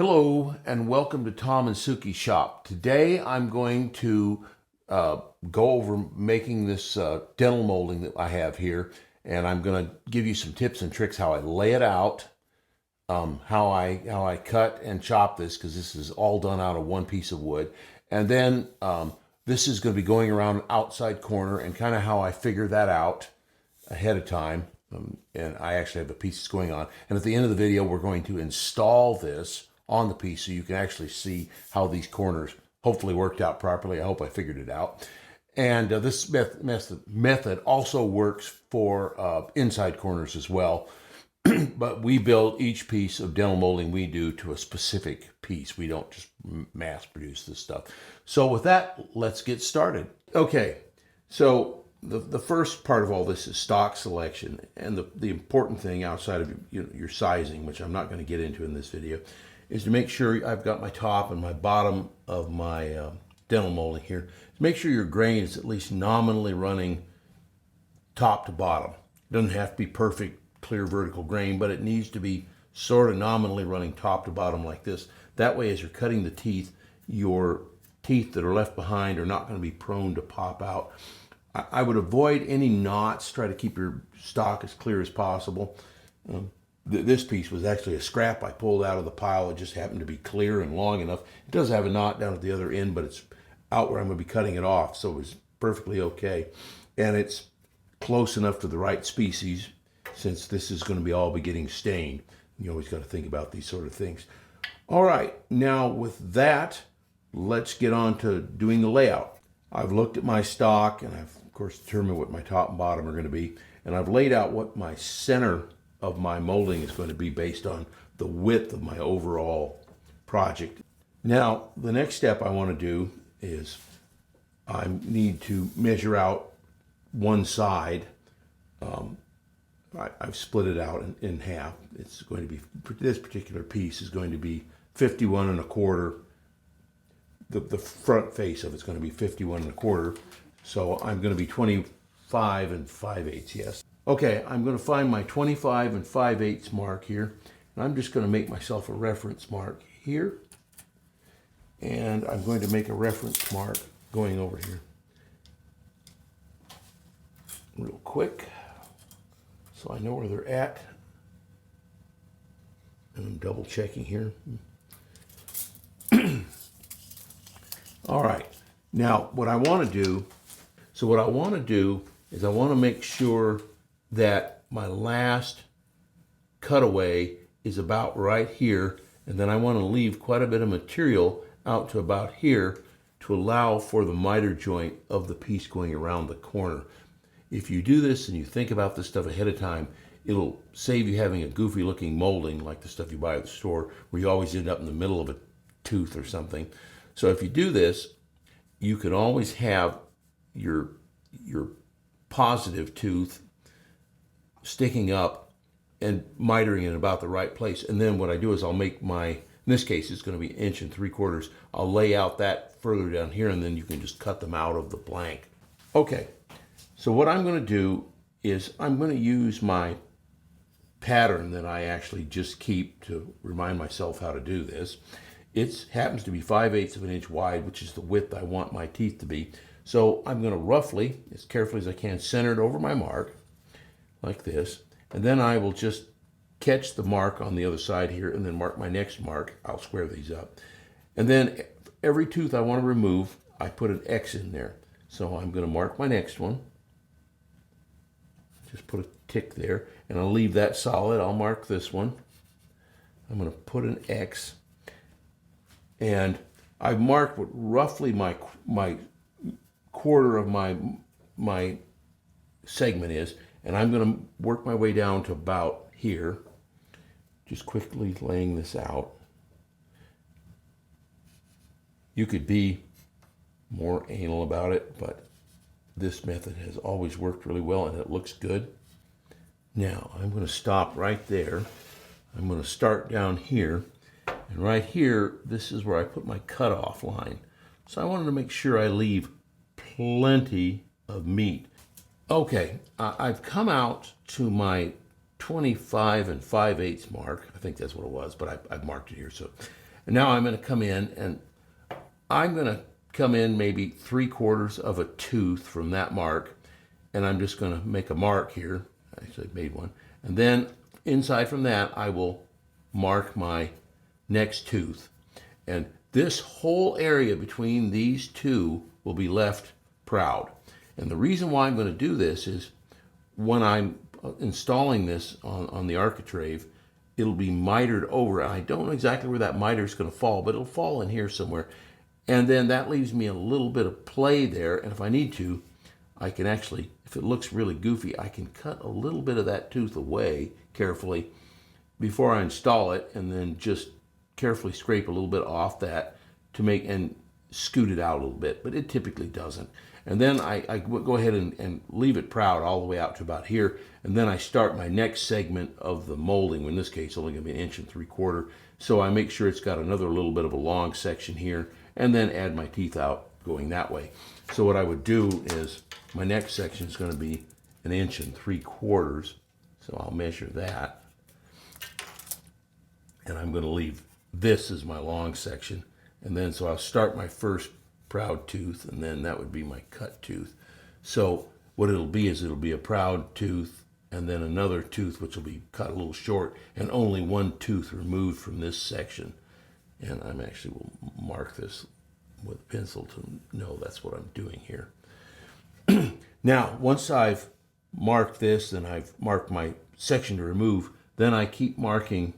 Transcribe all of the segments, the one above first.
Hello and welcome to Tom and Sukey shop. Today I'm going to go over making this dental molding that I have here, and I'm going to give you some tips and tricks how I lay it out, how I cut and chop this, because this is all done out of one piece of wood, and then this is going to be going around an outside corner and kind of how I figure that out ahead of time. And I actually have a piece that's going on, and at the end of the video we're going to install this on the piece so you can actually see how these corners hopefully worked out properly. I hope I figured it out. And this method also works for inside corners as well. But we build each piece of dental molding we do to a specific piece. We don't just mass produce this stuff. So with that, let's get started. Okay, so the first part of all this is stock selection. And the important thing outside of your sizing, which I'm not going to get into in this video, is to make sure I've got my top and my bottom of my dental molding here. To make sure your grain is at least nominally running top to bottom. It doesn't have to be perfect, clear vertical grain, but it needs to be sort of nominally running top to bottom like this. That way, as you're cutting the teeth, your teeth that are left behind are not going to be prone to pop out. I would avoid any knots. Try to keep your stock as clear as possible. This piece was actually a scrap I pulled out of the pile. It just happened to be clear and long enough. It does have a knot down at the other end, but it's out where I'm going to be cutting it off, so it was perfectly okay. And it's close enough to the right species, since this is going to be all getting stained. You always got to think about these sort of things. All right, now with that, let's get on to doing the layout. I've looked at my stock, and I've, of course, determined what my top and bottom are going to be. And I've laid out what my center of my molding is going to be based on the width of my overall project. Now, the next step I want to do is I need to measure out one side. I've split it out in half. It's going to be, this particular piece is going to be 51 1/4. The front face of it's going to be 51 1/4. So I'm going to be 25 5/8, yes. Okay, I'm going to find my 25 5/8 mark here, and I'm just going to make myself a reference mark here, and I'm going to make a reference mark going over here real quick so I know where they're at, and I'm double checking here. All right, now what I want to do is I want to make sure that my last cutaway is about right here, and then I want to leave quite a bit of material out to about here to allow for the miter joint of the piece going around the corner. If you do this and you think about this stuff ahead of time, it'll save you having a goofy looking molding like the stuff you buy at the store, where you always end up in the middle of a tooth or something. So if you do this, you can always have your positive tooth sticking up and mitering in about the right place. And then what I do is I'll make my, in this case it's going to be 1 3/4. I'll lay out that further down here, and then you can just cut them out of the blank. Okay, so what I'm going to do is I'm going to use my pattern that I actually just keep to remind myself how to do this. It happens to be 5/8 of an inch wide, which is the width I want my teeth to be. So I'm going to roughly, as carefully as I can, center it over my mark like this, and then I will just catch the mark on the other side here and then mark my next mark. I'll square these up. And then every tooth I want to remove, I put an X in there. So I'm going to mark my next one. Just put a tick there, and I'll leave that solid. I'll mark this one. I'm going to put an X, and I've marked what roughly my quarter of my segment is, and I'm going to work my way down to about here, just quickly laying this out. You could be more anal about it, but this method has always worked really well, and it looks good. Now I'm going to stop right there. I'm going to start down here, and right here, this is where I put my cutoff line. So I wanted to make sure I leave plenty of meat. Okay, I've come out to my 25 5/8 mark. I think that's what it was, but I've marked it here. So And now I'm going to come in, and I'm going to come in maybe 3/4 of a tooth from that mark, and I'm just going to make a mark here. Actually, I made one. And then inside from that, I will mark my next tooth. And this whole area between these two will be left proud. And the reason why I'm going to do this is when I'm installing this on the architrave, it'll be mitered over. And I don't know exactly where that miter is going to fall, but it'll fall in here somewhere. And then that leaves me a little bit of play there. And if I need to, I can actually, if it looks really goofy, I can cut a little bit of that tooth away carefully before I install it, and then just carefully scrape a little bit off that to make and scoot it out a little bit, but it typically doesn't. And then I go ahead and leave it proud all the way out to about here, and then I start my next segment of the molding. In this case, only going to be 1 3/4. So I make sure it's got another little bit of a long section here, and then add my teeth out going that way. So what I would do is my next section is going to be 1 3/4. So I'll measure that. And I'm going to leave this as my long section. And then so I'll start my first proud tooth, and then that would be my cut tooth. So what it'll be is it'll be a proud tooth, and then another tooth which will be cut a little short, and only one tooth removed from this section. And I'm actually will mark this with a pencil to know that's what I'm doing here. Now, once I've marked this and I've marked my section to remove, then I keep marking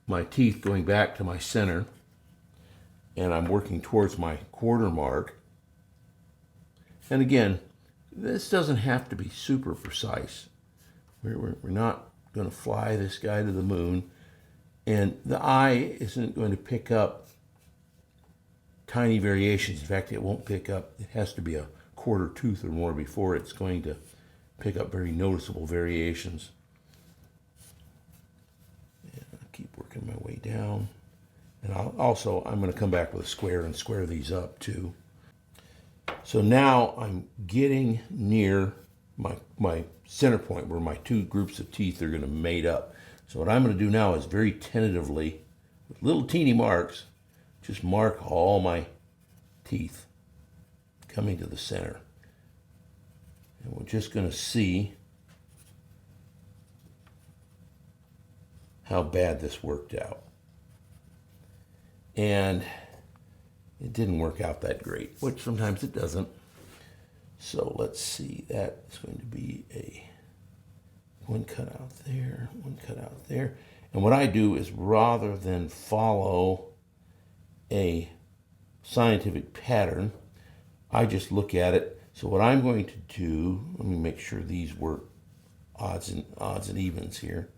my teeth going back to my center, and I'm working towards my 1/4 mark. And again, this doesn't have to be super precise. We're not going to fly this guy to the moon, and the eye isn't going to pick up tiny variations. In fact, it won't pick up, it has to be a 1/4 tooth or more before it's going to pick up very noticeable variations. Keep working my way down. And I'm going to come back with a square and square these up too. So now I'm getting near my center point where my two groups of teeth are going to mate up. So what I'm going to do now is very tentatively, with little teeny marks, just mark all my teeth coming to the center. And we're just going to see how bad this worked out. And it didn't work out that great, which sometimes it doesn't. So let's see, that is going to be a one cut out there, one cut out there. And what I do is, rather than follow a scientific pattern, I just look at it. So what I'm going to do, let me make sure these work odds and evens here.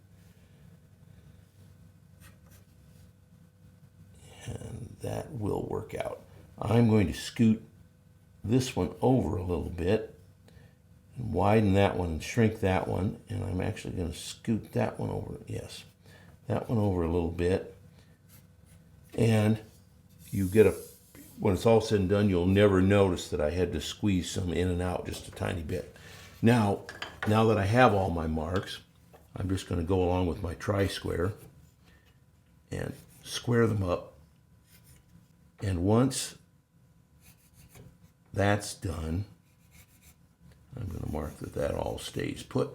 And that will work out. I'm going to scoot this one over a little bit, and widen that one and shrink that one, and I'm actually going to scoot that one over, yes, that one over a little bit. And you get when it's all said and done, you'll never notice that I had to squeeze some in and out just a tiny bit. Now that I have all my marks, I'm just going to go along with my tri-square and square them up. And once that's done, I'm going to mark that all stays put.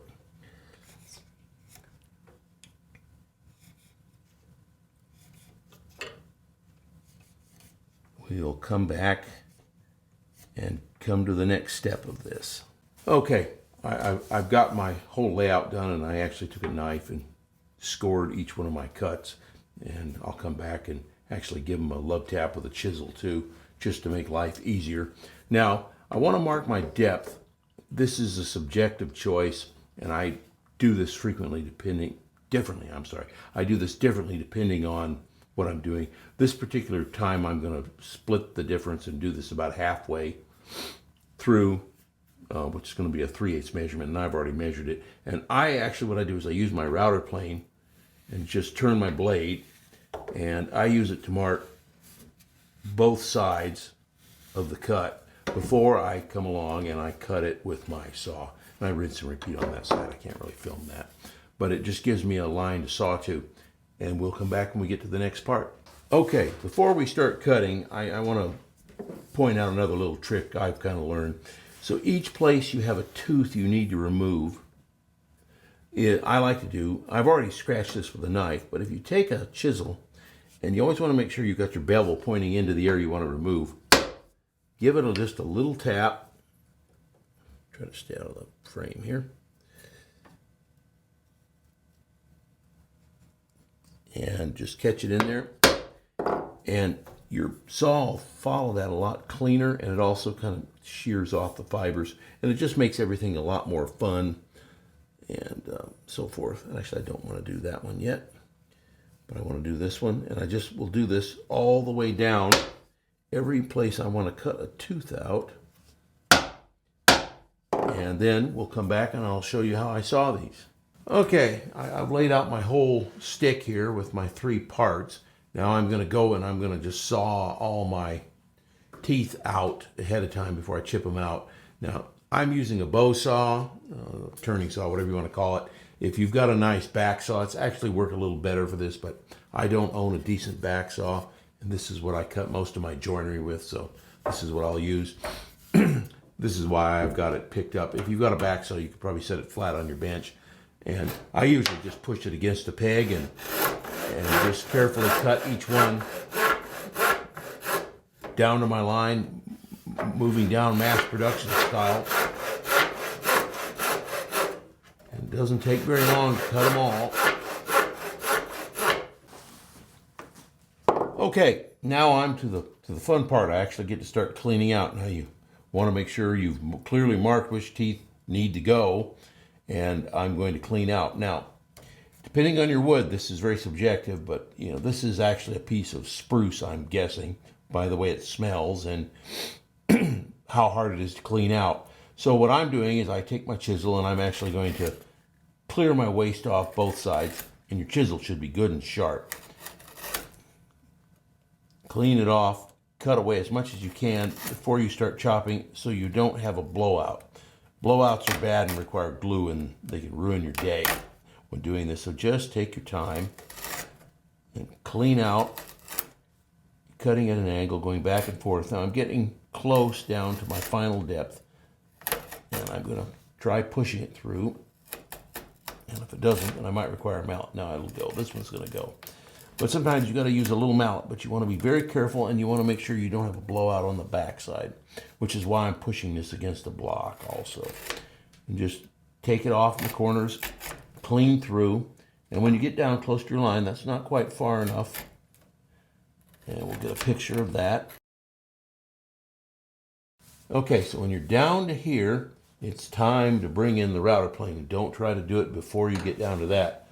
We'll come back and come to the next step of this. Okay, I've got my whole layout done, and I actually took a knife and scored each one of my cuts, and I'll come back and actually give them a love tap with a chisel too, just to make life easier. Now, I want to mark my depth. This is a subjective choice, and I do this differently. I do this differently depending on what I'm doing. This particular time, I'm going to split the difference and do this about halfway through, which is going to be a 3/8 measurement, and I've already measured it. And what I do is I use my router plane and just turn my blade, and I use it to mark both sides of the cut before I come along and I cut it with my saw. And I rinse and repeat on that side. I can't really film that. But it just gives me a line to saw to. and we'll come back when we get to the next part. Okay, before we start cutting, I want to point out another little trick I've kind of learned. So each place you have a tooth you need to remove, I like to do, I've already scratched this with a knife, but if you take a chisel, and you always want to make sure you've got your bevel pointing into the area you want to remove, give it just a little tap. Try to stay out of the frame here. And just catch it in there. And your saw will follow that a lot cleaner, and it also kind of shears off the fibers, and it just makes everything a lot more fun, and so forth. And actually, I don't want to do that one yet, but I want to do this one, and I just will do this all the way down. Every place I want to cut a tooth out, and then we'll come back and I'll show you how I saw these. Okay, I've laid out my whole stick here with my 3 parts. Now I'm going to go and I'm going to just saw all my teeth out ahead of time before I chip them out. Now, I'm using a bow saw, turning saw, whatever you want to call it. If you've got a nice back saw, it's actually work a little better for this, but I don't own a decent back saw, and this is what I cut most of my joinery with, so this is what I'll use. This is why I've got it picked up. If you've got a back saw, you could probably set it flat on your bench. And I usually just push it against a peg and just carefully cut each one down to my line, moving down mass production style. It doesn't take very long to cut them all. Okay, now I'm to the fun part. I actually get to start cleaning out. Now you want to make sure you've clearly marked which teeth need to go, and I'm going to clean out. Now, depending on your wood, this is very subjective, but you know, this is actually a piece of spruce, I'm guessing, by the way it smells and how hard it is to clean out. So what I'm doing is I take my chisel and I'm actually going to clear my waste off both sides, and your chisel should be good and sharp. Clean it off, cut away as much as you can before you start chopping so you don't have a blowout. Blowouts are bad and require glue, and they can ruin your day when doing this. So just take your time and clean out, cutting at an angle, going back and forth. Now I'm getting close down to my final depth, and I'm going to try pushing it through. And if it doesn't, then I might require a mallet. Now it'll go. This one's going to go. But sometimes you got to use a little mallet, but you want to be very careful, and you want to make sure you don't have a blowout on the backside, which is why I'm pushing this against the block also. And just take it off in the corners, clean through, and when you get down close to your line, that's not quite far enough, and we'll get a picture of that. Okay, so when you're down to here, it's time to bring in the router plane, and don't try to do it before you get down to that.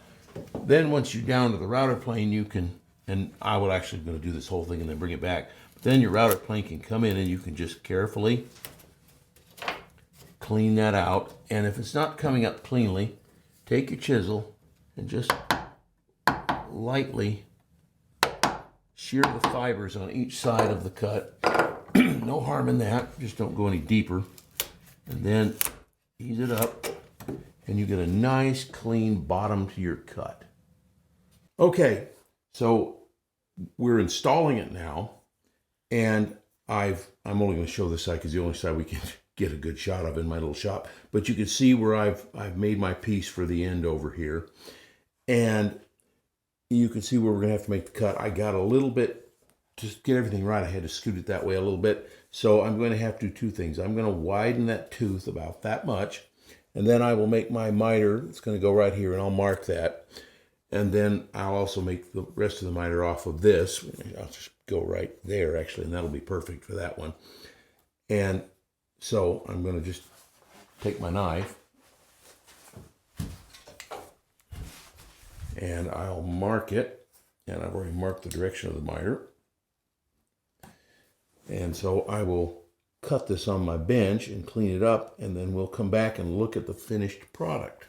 Then once you're down to the router plane, you can, and I will actually going to do this whole thing and then bring it back, but then your router plane can come in and you can just carefully clean that out. And if it's not coming up cleanly, take your chisel and just lightly shear the fibers on each side of the cut. No harm in that, just don't go any deeper. And then ease it up, and you get a nice clean bottom to your cut. Okay, so we're installing it now, and I'm only going to show this side because the only side we can get a good shot of in my little shop. But you can see where I've made my piece for the end over here, and you can see where we're going to have to make the cut. I got a little bit, to get everything right, I had to scoot it that way a little bit. So I'm going to have to do 2 things. I'm going to widen that tooth about that much, and then I will make my miter. It's going to go right here, and I'll mark that. And then I'll also make the rest of the miter off of this. I'll just go right there, actually, and that'll be perfect for that one. And so I'm going to just take my knife, and I'll mark it. And I've already marked the direction of the miter. And so I will cut this on my bench and clean it up, and then we'll come back and look at the finished product.